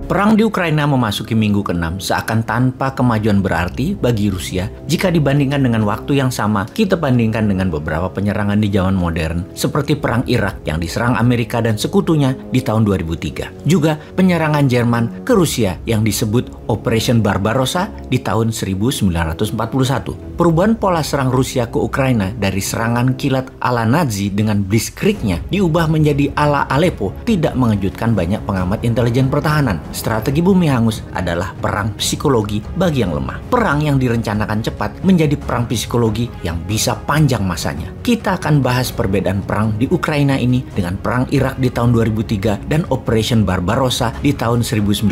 Perang di Ukraina memasuki minggu ke-6 seakan tanpa kemajuan berarti bagi Rusia jika dibandingkan dengan waktu yang sama kita bandingkan dengan beberapa penyerangan di zaman modern seperti Perang Irak yang diserang Amerika dan sekutunya di tahun 2003. Juga penyerangan Jerman ke Rusia yang disebut Operation Barbarossa di tahun 1941. Perubahan pola serang Rusia ke Ukraina dari serangan kilat ala Nazi dengan blitzkriegnya diubah menjadi ala Aleppo tidak mengejutkan banyak pengamat intelijen pertahanan. Strategi bumi hangus adalah perang psikologi bagi yang lemah. Perang yang direncanakan cepat menjadi perang psikologi yang bisa panjang masanya. Kita akan bahas perbedaan perang di Ukraina ini dengan perang Irak di tahun 2003 dan Operation Barbarossa di tahun 1941.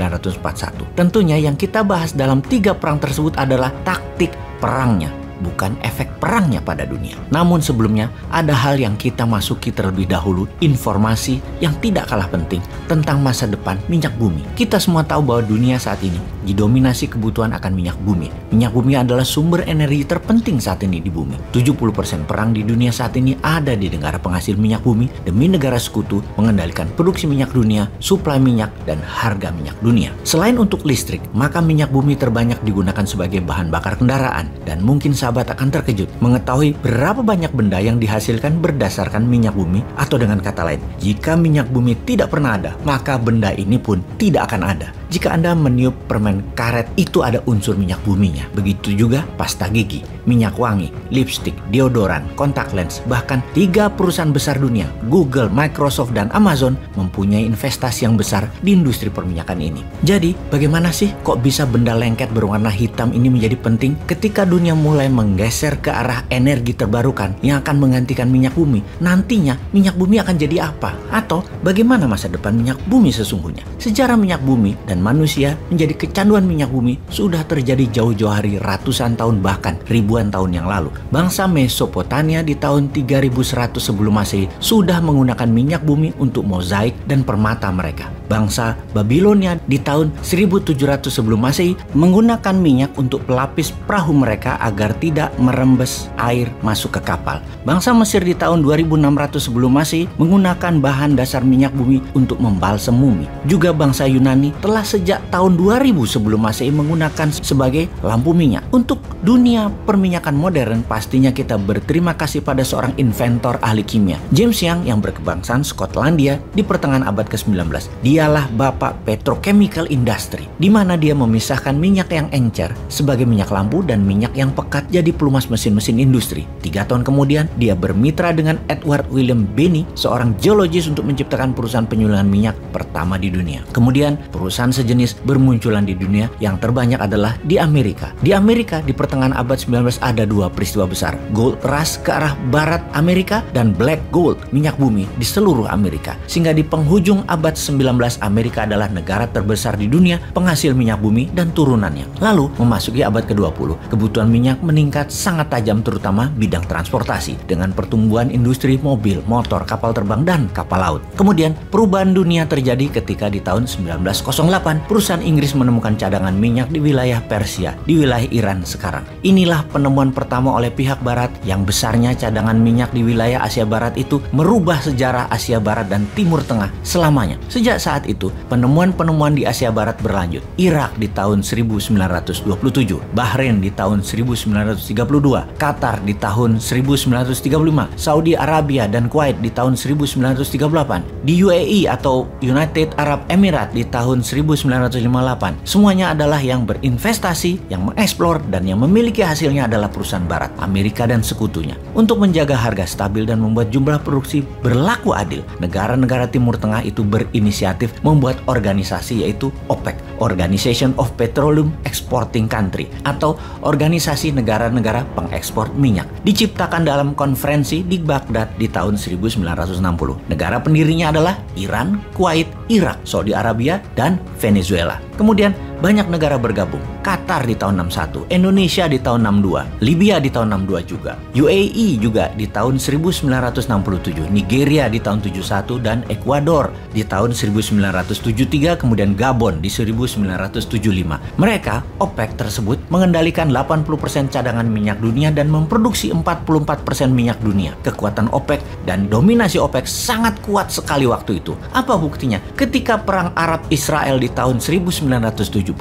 Tentunya yang kita bahas dalam 3 perang tersebut adalah taktik perangnya, bukan efek perangnya pada dunia. Namun sebelumnya, ada hal yang kita masuki terlebih dahulu, informasi yang tidak kalah penting tentang masa depan minyak bumi. Kita semua tahu bahwa dunia saat ini didominasi kebutuhan akan minyak bumi. Minyak bumi adalah sumber energi terpenting saat ini di bumi. 70% perang di dunia saat ini ada di negara penghasil minyak bumi demi negara sekutu mengendalikan produksi minyak dunia, suplai minyak, dan harga minyak dunia. Selain untuk listrik, maka minyak bumi terbanyak digunakan sebagai bahan bakar kendaraan. Dan mungkin sahabat akan terkejut mengetahui berapa banyak benda yang dihasilkan berdasarkan minyak bumi, atau dengan kata lain, jika minyak bumi tidak pernah ada, maka benda ini pun tidak akan ada. Jika Anda meniup permen karet, itu ada unsur minyak buminya. Begitu juga pasta gigi, minyak wangi, lipstik, deodoran, kontak lens, bahkan 3 perusahaan besar dunia, Google, Microsoft, dan Amazon mempunyai investasi yang besar di industri perminyakan ini. Jadi, bagaimana sih kok bisa benda lengket berwarna hitam ini menjadi penting ketika dunia mulai menggeser ke arah energi terbarukan yang akan menggantikan minyak bumi? Nantinya, minyak bumi akan jadi apa? Atau bagaimana masa depan minyak bumi sesungguhnya? Sejarah minyak bumi dan manusia menjadi kecanduan minyak bumi sudah terjadi jauh-jauh hari ratusan tahun bahkan ribuan tahun yang lalu. Bangsa Mesopotamia di tahun 3100 sebelum Masehi sudah menggunakan minyak bumi untuk mozaik dan permata mereka. Bangsa Babilonia di tahun 1700 sebelum Masehi menggunakan minyak untuk pelapis perahu mereka agar tidak merembes air masuk ke kapal. Bangsa Mesir di tahun 2600 sebelum Masehi menggunakan bahan dasar minyak bumi untuk membalsem mumi. Juga bangsa Yunani telah sejak tahun 2000 sebelum Masehi menggunakan sebagai lampu minyak. Untuk dunia perminyakan modern, pastinya kita berterima kasih pada seorang inventor ahli kimia, James Young, yang berkebangsaan Skotlandia di pertengahan abad ke-19. Dialah bapak petrochemical industry, di mana dia memisahkan minyak yang encer sebagai minyak lampu dan minyak yang pekat jadi pelumas mesin-mesin industri. 3 tahun kemudian, dia bermitra dengan Edward William Benny, seorang geologis, untuk menciptakan perusahaan penyulingan minyak pertama di dunia. Kemudian, perusahaan sejenis bermunculan di dunia, yang terbanyak adalah di Amerika. Di Amerika, di pertengahan abad 19 ada 2 peristiwa besar, Gold Rush ke arah barat Amerika dan Black Gold, minyak bumi di seluruh Amerika. Sehingga di penghujung abad 19, Amerika adalah negara terbesar di dunia penghasil minyak bumi dan turunannya. Lalu memasuki abad ke-20, kebutuhan minyak meningkat sangat tajam, terutama bidang transportasi dengan pertumbuhan industri mobil, motor, kapal terbang, dan kapal laut. Kemudian perubahan dunia terjadi ketika di tahun 1908 perusahaan Inggris menemukan cadangan minyak di wilayah Persia, di wilayah Iran sekarang. Inilah penemuan pertama oleh pihak barat yang besarnya cadangan minyak di wilayah Asia Barat itu merubah sejarah Asia Barat dan Timur Tengah selamanya. Sejak saat itu, penemuan-penemuan di Asia Barat berlanjut. Irak di tahun 1927, Bahrain di tahun 1932, Qatar di tahun 1935, Saudi Arabia dan Kuwait di tahun 1938, di UAE atau United Arab Emirates di tahun 1958. Semuanya adalah yang berinvestasi, yang mengeksplor, dan yang memiliki hasilnya adalah perusahaan barat, Amerika dan sekutunya. Untuk menjaga harga stabil dan membuat jumlah produksi berlaku adil, negara-negara Timur Tengah itu berinisiatif membuat organisasi, yaitu OPEC, Organization of Petroleum Exporting Country, atau organisasi negara-negara pengekspor minyak. Diciptakan dalam konferensi di Baghdad di tahun 1960. Negara pendirinya adalah Iran, Kuwait, Irak, Saudi Arabia, dan Venezuela. Kemudian banyak negara bergabung. Qatar di tahun 61, Indonesia di tahun 62, Libya di tahun 62 juga, UAE juga di tahun 1967, Nigeria di tahun 71, dan Ekuador di tahun 1973, kemudian Gabon di 1975. Mereka, OPEC tersebut, mengendalikan 80% cadangan minyak dunia dan memproduksi 44% minyak dunia. Kekuatan OPEC dan dominasi OPEC sangat kuat sekali waktu itu. Apa buktinya? Ketika perang Arab-Israel di tahun 1973,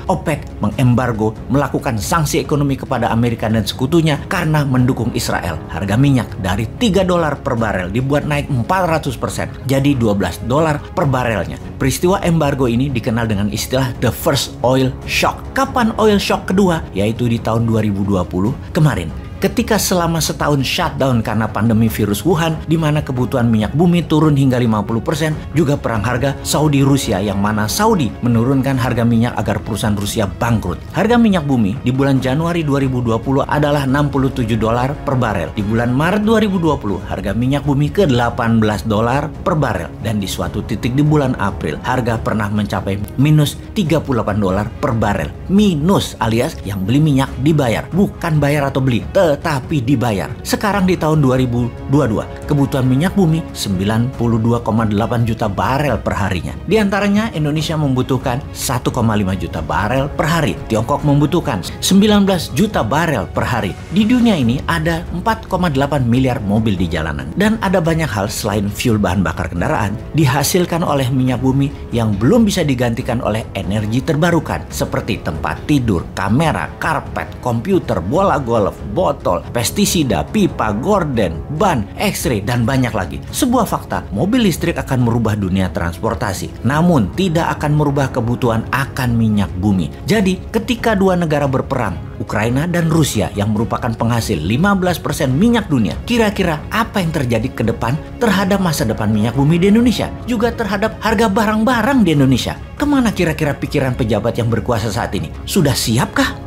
OPEC mengembargo, melakukan sanksi ekonomi kepada Amerika dan sekutunya karena mendukung Israel. Harga minyak dari $3 per barel dibuat naik 400%, jadi $12 per barelnya. Peristiwa embargo ini dikenal dengan istilah The First Oil Shock. Kapan oil shock kedua? Yaitu di tahun 2020 kemarin. Ketika selama setahun shutdown karena pandemi virus Wuhan, di mana kebutuhan minyak bumi turun hingga 50%, juga perang harga Saudi-Rusia yang mana Saudi menurunkan harga minyak agar perusahaan Rusia bangkrut. Harga minyak bumi di bulan Januari 2020 adalah $67 per barel. Di bulan Maret 2020, harga minyak bumi ke $18 per barel. Dan di suatu titik di bulan April, harga pernah mencapai minus $38 per barel. Minus alias yang beli minyak dibayar, bukan bayar atau beli, tetapi dibayar. Sekarang di tahun 2022, kebutuhan minyak bumi 92,8 juta barel per harinya. Di antaranya Indonesia membutuhkan 1,5 juta barel per hari. Tiongkok membutuhkan 19 juta barel per hari. Di dunia ini ada 4,8 miliar mobil di jalanan. Dan ada banyak hal selain fuel bahan bakar kendaraan dihasilkan oleh minyak bumi yang belum bisa digantikan oleh energi terbarukan seperti tempat tidur, kamera, karpet, komputer, bola golf, botol, pestisida, pipa, gorden, ban, X-ray, dan banyak lagi. Sebuah fakta, mobil listrik akan merubah dunia transportasi, namun tidak akan merubah kebutuhan akan minyak bumi. Jadi, ketika dua negara berperang, Ukraina dan Rusia yang merupakan penghasil 15% minyak dunia, kira-kira apa yang terjadi ke depan terhadap masa depan minyak bumi di Indonesia? Juga terhadap harga barang-barang di Indonesia? Kemana kira-kira pikiran pejabat yang berkuasa saat ini? Sudah siapkah?